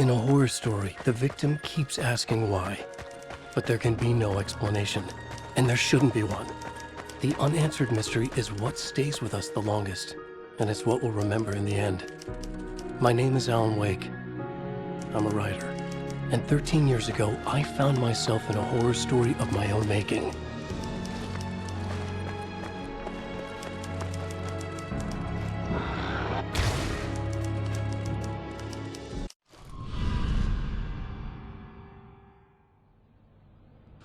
In a horror story, the victim keeps asking why, but there can be no explanation, and there shouldn't be one. The unanswered mystery is what stays with us the longest, and it's what we'll remember in the end. My name is Alan Wake. I'm a writer, and 13 years ago, I found myself in a horror story of my own making.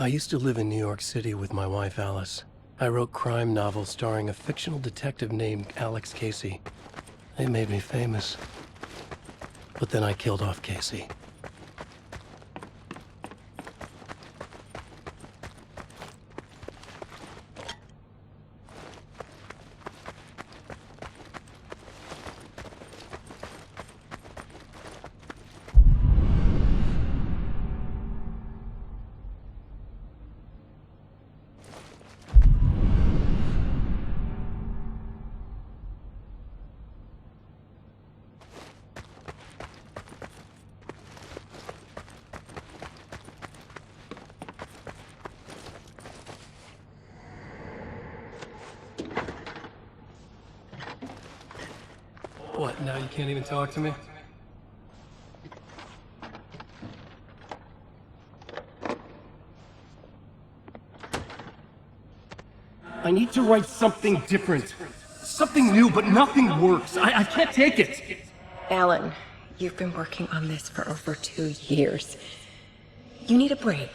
I used to live in New York City with my wife, Alice. I wrote crime novels starring a fictional detective named Alex Casey. They made me famous. But then I killed off Casey. What, now you can't even talk to me? I need to write something different. Something new, but nothing works. I can't take it. Alan, you've been working on this for over 2 years. You need a break.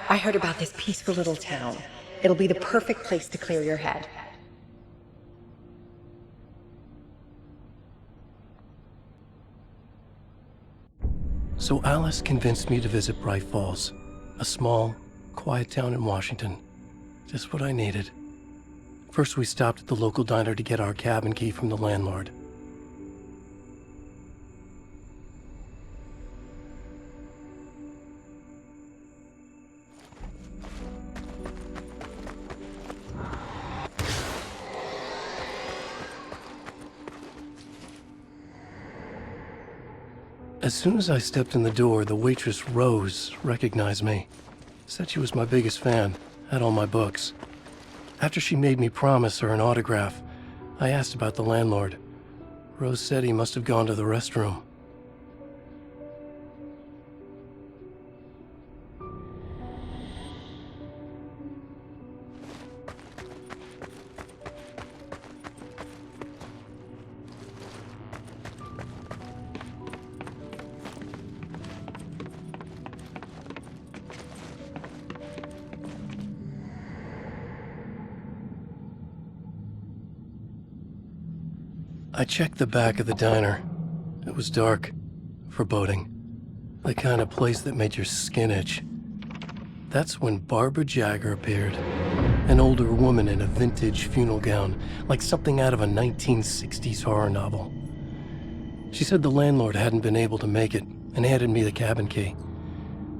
I heard about this peaceful little town. It'll be the perfect place to clear your head. So Alice convinced me to visit Bright Falls, a small, quiet town in Washington. Just what I needed. First, we stopped at the local diner to get our cabin key from the landlord. As soon as I stepped in the door, the waitress, Rose, recognized me. Said she was my biggest fan, had all my books. After she made me promise her an autograph, I asked about the landlord. Rose said he must have gone to the restroom. I checked the back of the diner. It was dark, foreboding, the kind of place that made your skin itch. That's when Barbara Jagger appeared, an older woman in a vintage funeral gown, like something out of a 1960s horror novel. She said the landlord hadn't been able to make it and handed me the cabin key.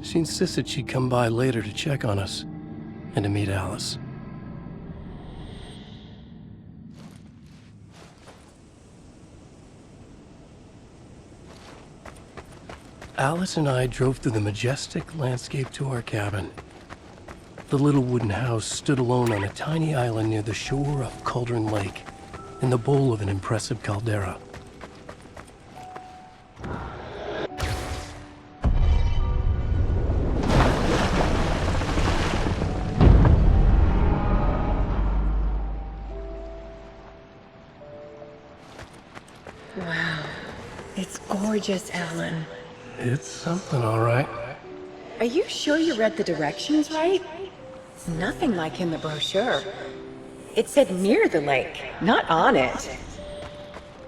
She insisted she'd come by later to check on us and to meet Alice. Alice and I drove through the majestic landscape to our cabin. The little wooden house stood alone on a tiny island near the shore of Cauldron Lake, in the bowl of an impressive caldera. Wow. It's gorgeous, Alan. It's something, all right. Are you sure you read the directions right? It's nothing like in the brochure. It said near the lake, not on it.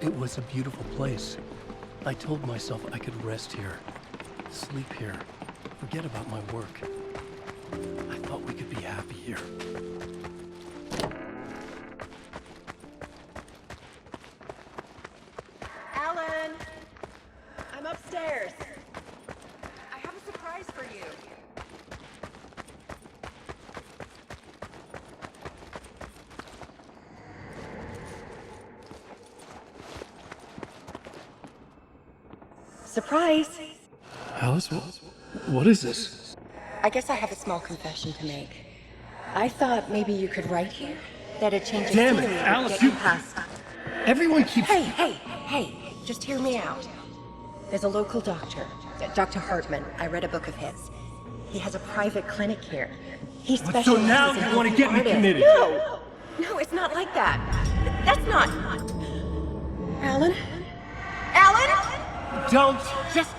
It was a beautiful place. I told myself I could rest here, sleep here, forget about my work. I thought we could be happy here. Alan! I'm upstairs. I have a surprise for you. Surprise! Alice, what is this? I guess I have a small confession to make. I thought maybe you could write here. That a change of Damn it, scenery would Alice, get you- you past. Everyone keeps... Hey, just hear me out. There's a local doctor, Dr. Hartman. I read a book of his. He has a private clinic here. He specializes So now in you want to helping get me artists. committed? No, it's not like that. That's not... Alan? Alan? Don't! Just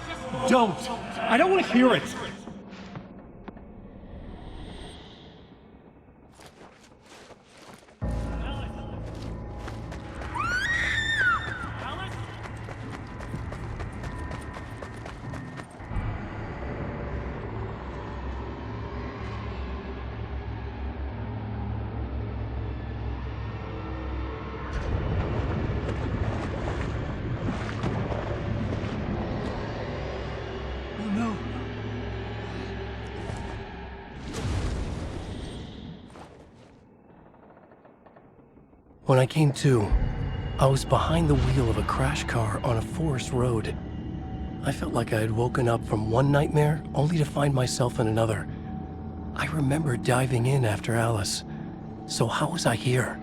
don't! I don't want to hear it! When I came to, I was behind the wheel of a crash car on a forest road. I felt like I had woken up from one nightmare only to find myself in another. I remember diving in after Alice. So how was I here?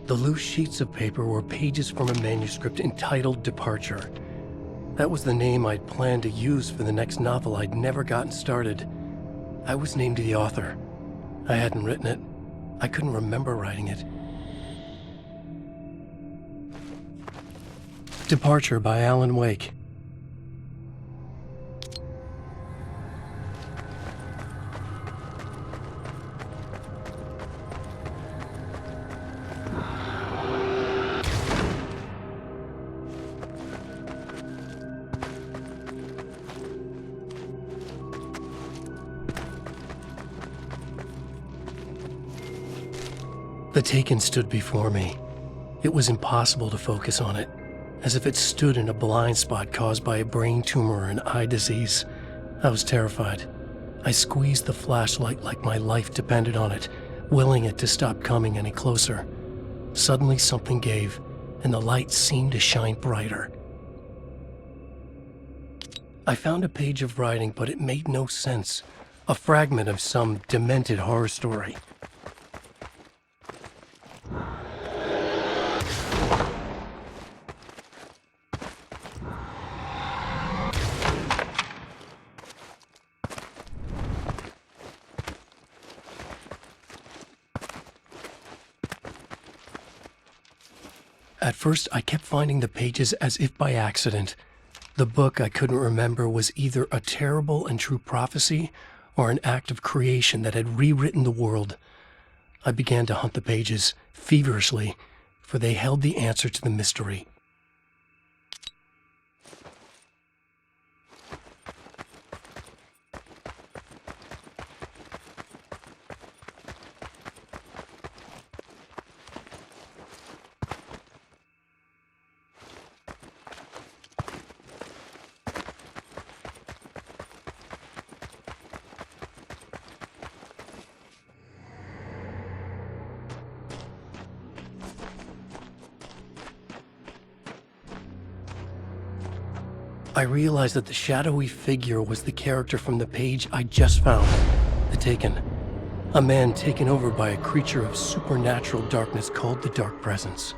The loose sheets of paper were pages from a manuscript entitled Departure. That was the name I'd planned to use for the next novel I'd never gotten started. I was named the author. I hadn't written it. I couldn't remember writing it. Departure by Alan Wake. The Taken stood before me. It was impossible to focus on it, as if it stood in a blind spot caused by a brain tumor or an eye disease. I was terrified. I squeezed the flashlight like my life depended on it, willing it to stop coming any closer. Suddenly something gave, and the light seemed to shine brighter. I found a page of writing, but it made no sense. A fragment of some demented horror story. At first, I kept finding the pages as if by accident. The book I couldn't remember was either a terrible and true prophecy or an act of creation that had rewritten the world. I began to hunt the pages feverishly, for they held the answer to the mystery. I realized that the shadowy figure was the character from the page I just found, The Taken. A man taken over by a creature of supernatural darkness called the Dark Presence.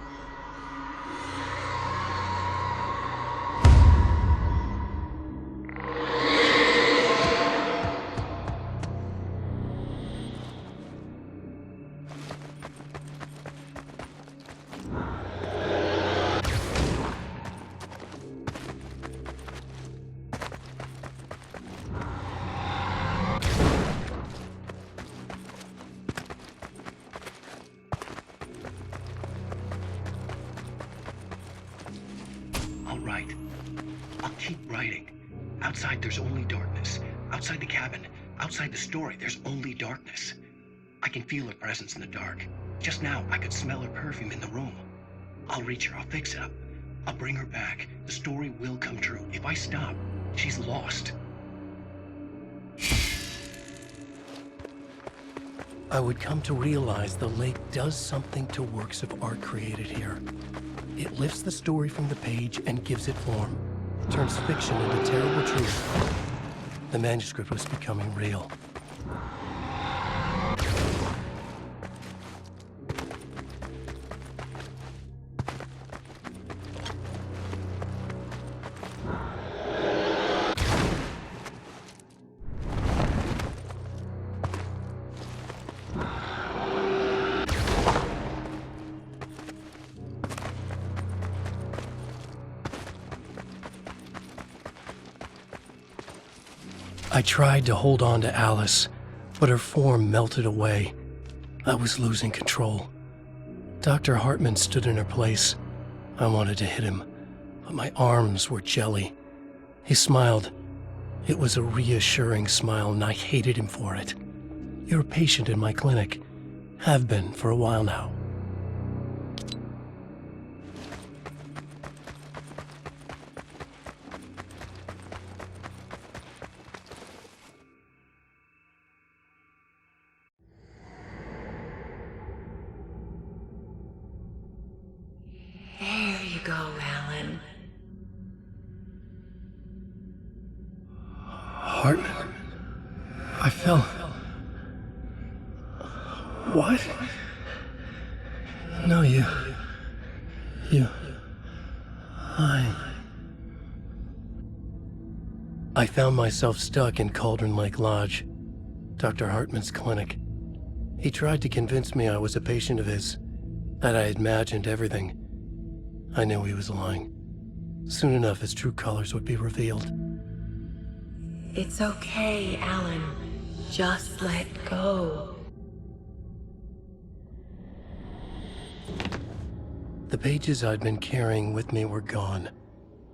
keep writing. Outside, there's only darkness. Outside the cabin, outside the story, there's only darkness. I can feel her presence in the dark. Just now, I could smell her perfume in the room. I'll reach her, I'll fix it up. I'll bring her back. The story will come true. If I stop, she's lost. I would come to realize the lake does something to works of art created here. It lifts the story from the page and gives it form, turns fiction into terrible truth. The manuscript was becoming real. I tried to hold on to Alice, but her form melted away. I was losing control. Dr. Hartman stood in her place. I wanted to hit him, but my arms were jelly. He smiled. It was a reassuring smile, and I hated him for it. You're a patient in my clinic. Have been for a while now. There you go, Alan. Hartman. I fell. What? No, you. I found myself stuck in Cauldron Lake Lodge, Dr. Hartman's clinic. He tried to convince me I was a patient of his, that I had imagined everything. I knew he was lying. Soon enough, his true colors would be revealed. It's okay, Alan. Just let go. The pages I'd been carrying with me were gone.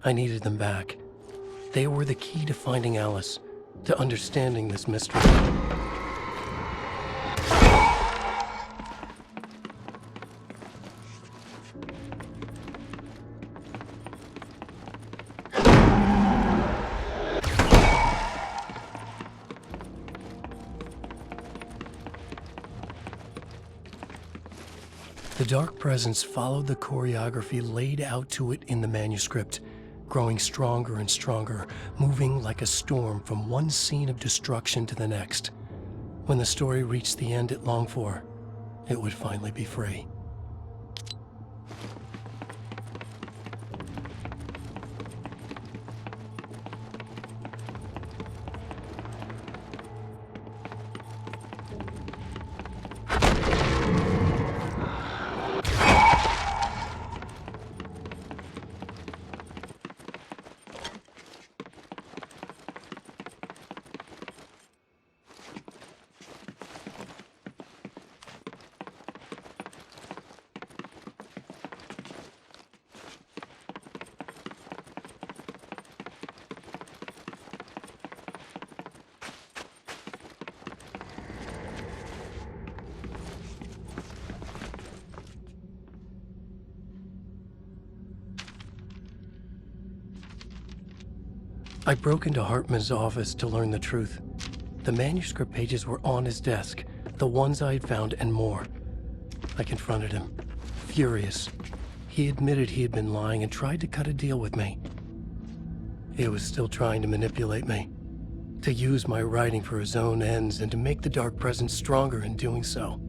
I needed them back. They were the key to finding Alice, to understanding this mystery. The dark presence followed the choreography laid out to it in the manuscript, growing stronger and stronger, moving like a storm from one scene of destruction to the next. When the story reached the end it longed for, it would finally be free. I broke into Hartman's office to learn the truth. The manuscript pages were on his desk, the ones I had found and more. I confronted him, furious. He admitted he had been lying and tried to cut a deal with me. He was still trying to manipulate me, to use my writing for his own ends and to make the dark presence stronger in doing so.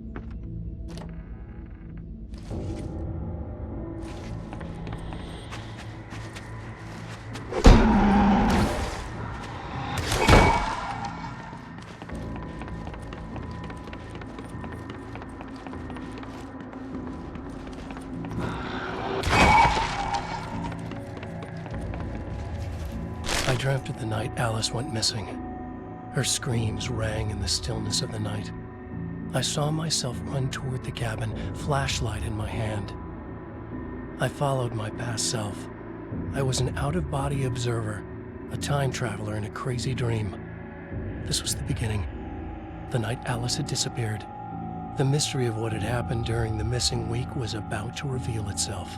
I dreamt of the night Alice went missing. Her screams rang in the stillness of the night. I saw myself run toward the cabin, flashlight in my hand. I followed my past self. I was an out-of-body observer, a time traveler in a crazy dream. This was the beginning. The night Alice had disappeared. The mystery of what had happened during the missing week was about to reveal itself.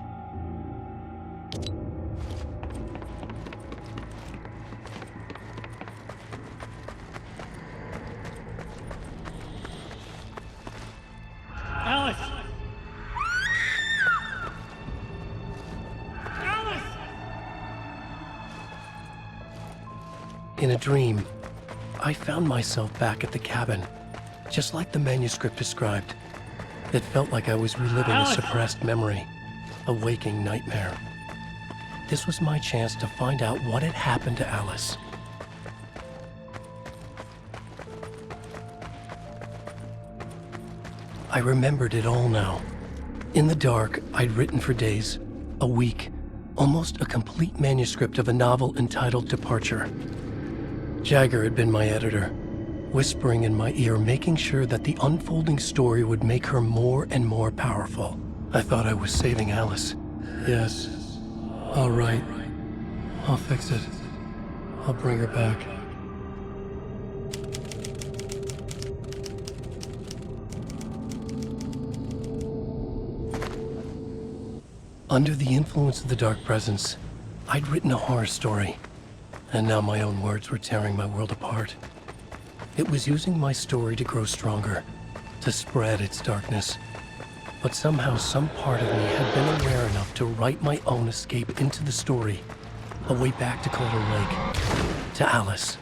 Alice! Alice! In a dream, I found myself back at the cabin, just like the manuscript described. It felt like I was reliving a suppressed memory, a waking nightmare. This was my chance to find out what had happened to Alice. I remembered it all now. In the dark, I'd written for days, a week, almost a complete manuscript of a novel entitled Departure. Jagger had been my editor, whispering in my ear, making sure that the unfolding story would make her more and more powerful. I thought I was saving Alice. Yes. All right. I'll fix it. I'll bring her back. Under the influence of the dark presence, I'd written a horror story, and now my own words were tearing my world apart. It was using my story to grow stronger, to spread its darkness. But somehow some part of me had been aware enough to write my own escape into the story, a way back to Calder Lake, to Alice.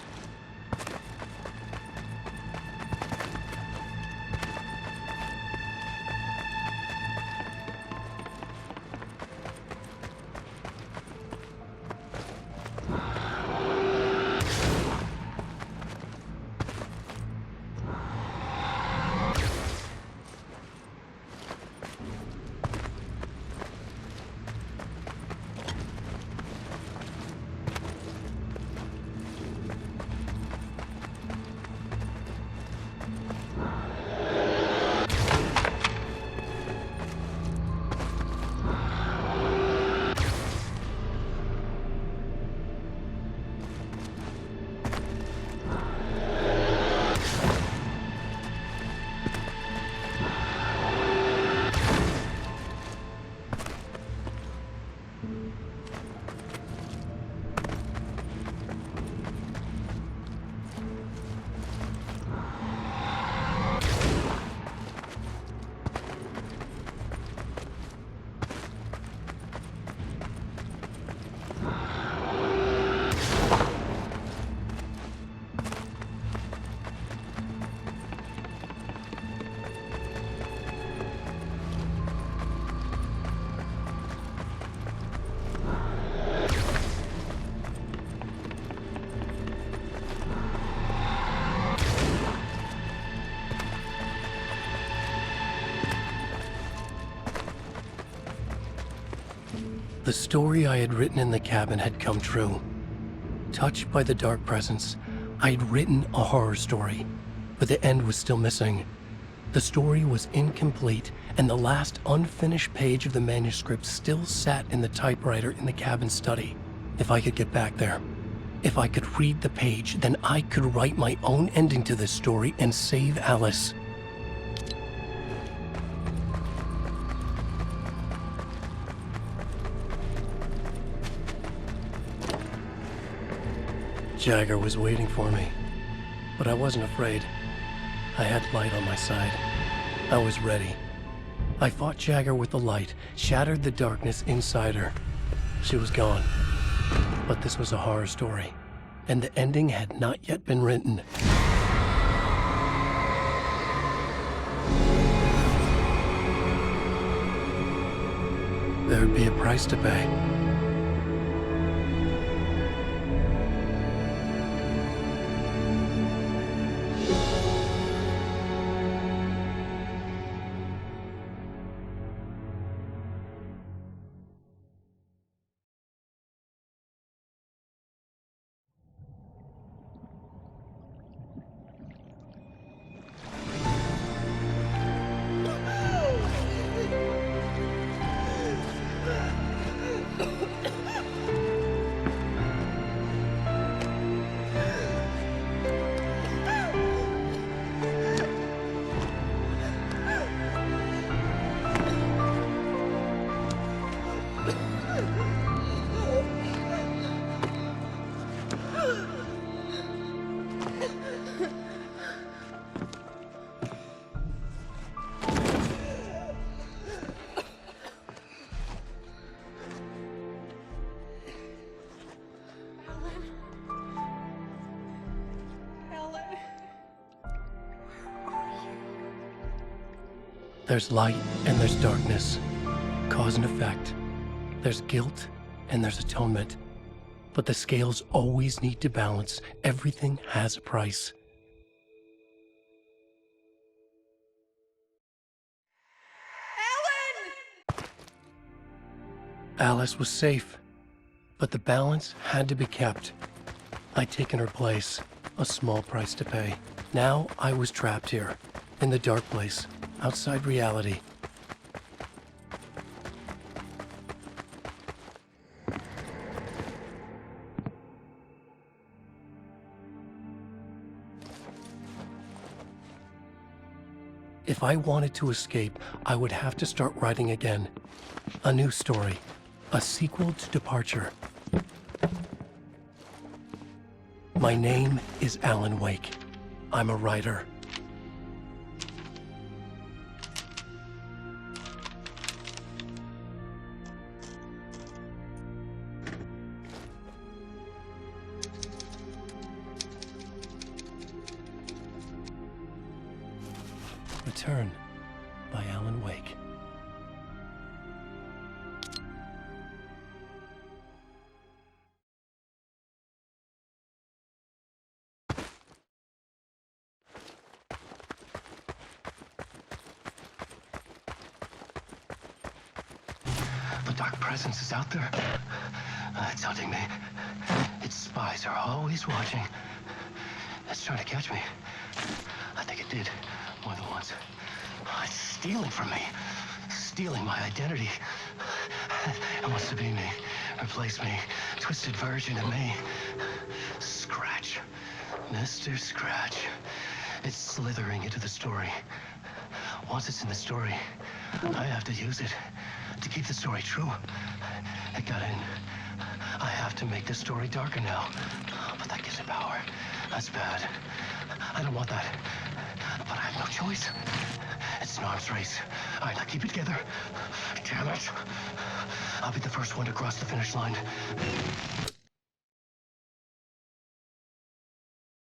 The story I had written in the cabin had come true. Touched by the dark presence, I had written a horror story, but the end was still missing. The story was incomplete, and the last unfinished page of the manuscript still sat in the typewriter in the cabin study. If I could get back there, if I could read the page, then I could write my own ending to this story and save Alice. Jagger was waiting for me, but I wasn't afraid. I had light on my side. I was ready. I fought Jagger with the light, shattered the darkness inside her. She was gone. But this was a horror story, and the ending had not yet been written. There'd be a price to pay. There's light and there's darkness, cause and effect. There's guilt and there's atonement. But the scales always need to balance. Everything has a price. Alice was safe, but the balance had to be kept. I'd taken her place, a small price to pay. Now I was trapped here, in the dark place, outside reality. If I wanted to escape, I would have to start writing again. A new story. A sequel to Departure. My name is Alan Wake. I'm a writer. Return by Alan Wake. The dark presence is out there. It's hunting me. Its spies are always watching. It's trying to catch me. I think it did more than once. It's stealing from me. Stealing my identity. It wants to be me. Replace me. Twisted version of me. Scratch. Mr. Scratch. It's slithering into the story. Once it's in the story, I have to use it to keep the story true. It got in. I have to make the story darker now. But that gives it power. That's bad. I don't want that. But I have no choice. It's an arms race. All right, now keep it together. Damn it. I'll be the first one to cross the finish line.